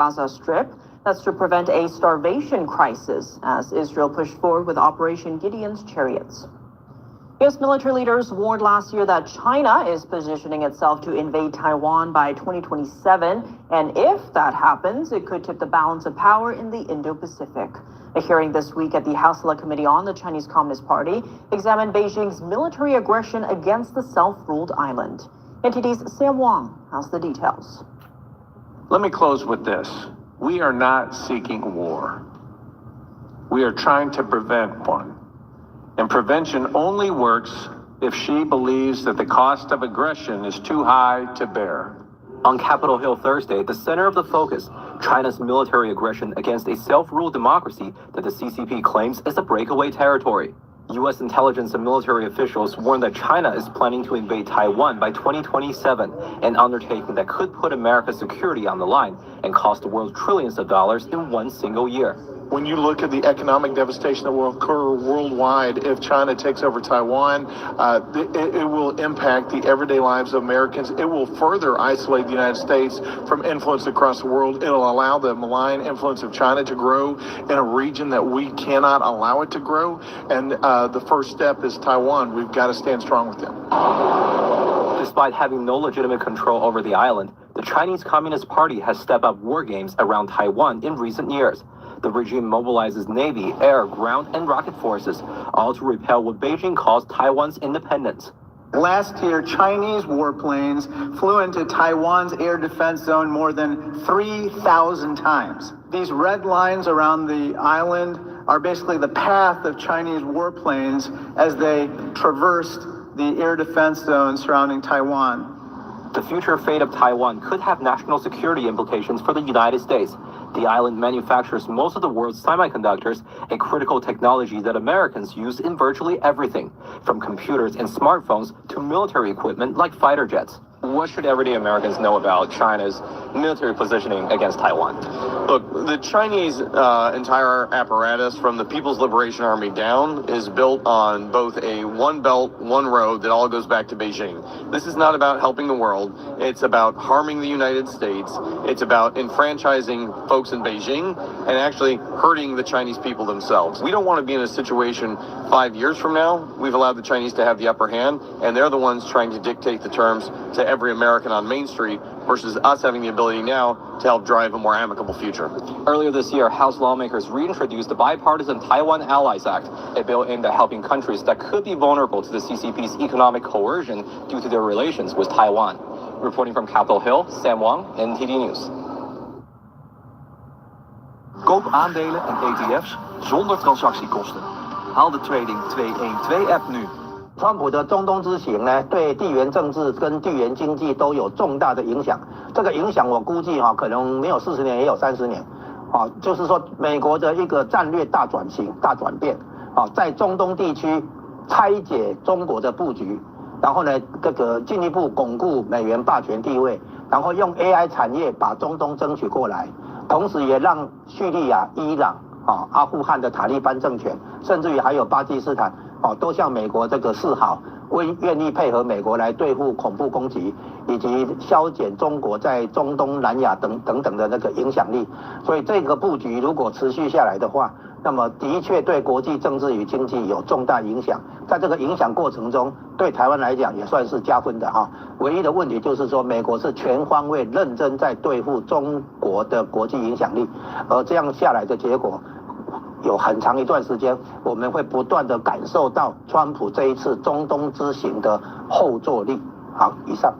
Gaza Strip. That's to prevent a starvation crisis as Israel pushed forward with Operation Gideon's Chariots. U.S. military leaders warned last year that China is positioning itself to invade Taiwan by 2027. And if that happens, it could tip the balance of power in the Indo-Pacific. A hearing this week at the House Select Committee on the Chinese Communist Party examined Beijing's military aggression against the self-ruled island. NTD's Sam Wang has the details. Let me close with this. We are not seeking war. We are trying to prevent one. And prevention only works if Xi believes that the cost of aggression is too high to bear. On Capitol Hill Thursday, the center of the focus, China's military aggression against a self-ruled democracy that the CCP claims is a breakaway territory. U.S. intelligence and military officials warn that China is planning to invade Taiwan by 2027, an undertaking that could put America's security on the line and cost the world trillions of dollars in one single year. When you look at the economic devastation that will occur worldwide if China takes over Taiwan, it will impact the everyday lives of Americans. It will further isolate the United States from influence across the world. It'll allow the malign influence of China to grow in a region that we cannot allow it to grow. And the first step is Taiwan. We've got to stand strong with them. Despite having no legitimate control over the island, the Chinese Communist Party has stepped up war games around Taiwan in recent years. The regime mobilizes Navy, air, ground, and rocket forces, all to repel what Beijing calls Taiwan's independence. Last year, Chinese warplanes flew into Taiwan's air defense zone more than 3,000 times. These red lines around the island are basically the path of Chinese warplanes as they traversed the air defense zone surrounding Taiwan. The future fate of Taiwan could have national security implications for the United States. The island manufactures most of the world's semiconductors, a critical technology that Americans use in virtually everything, from computers and smartphones to military equipment like fighter jets. What should everyday Americans know about China's military positioning against Taiwan? Look, the Chinese entire apparatus from the People's Liberation Army down is built on both a one belt, one road that all goes back to Beijing. This is not about helping the world. It's about harming the United States. It's about enfranchising folks in Beijing and actually hurting the Chinese people themselves. We don't want to be in a situation 5 years from now. We've allowed the Chinese to have the upper hand, and they're the ones trying to dictate the terms to every American on Main Street versus us having the ability now to help drive a more amicable future. Earlier this year, House lawmakers reintroduced the bipartisan Taiwan Allies Act, a bill aimed at helping countries that could be vulnerable to the CCP's economic coercion due to their relations with Taiwan. Reporting from Capitol Hill, Sam Wang, NTD News. Koop aandelen en ETF's zonder transactiekosten. Haal de Trading 212-app nu. 川普的中东之行呢，对地缘政治跟地缘经济都有重大的影响。这个影响我估计可能没有40年，也有30年。就是说美国的一个战略大转型、大转变。在中东地区拆解中国的布局，然后呢，这个进一步巩固美元霸权地位，然后用 AI 产业把中东争取过来，同时也让叙利亚、伊朗、阿富汗的塔利班政权，甚至于还有巴基斯坦。都向美国这个示好，愿意配合美国来对付恐怖攻击，以及削减中国在中东南亚等等的那个影响力。所以这个布局如果持续下来的话，那么的确对国际政治与经济有重大影响。在这个影响过程中，对台湾来讲也算是加分的唯一的问题就是说，美国是全方位认真在对付中国的国际影响力，而这样下来的结果。有很长一段时间，我们会不断的感受到川普这一次中东之行的后坐力。好，以上。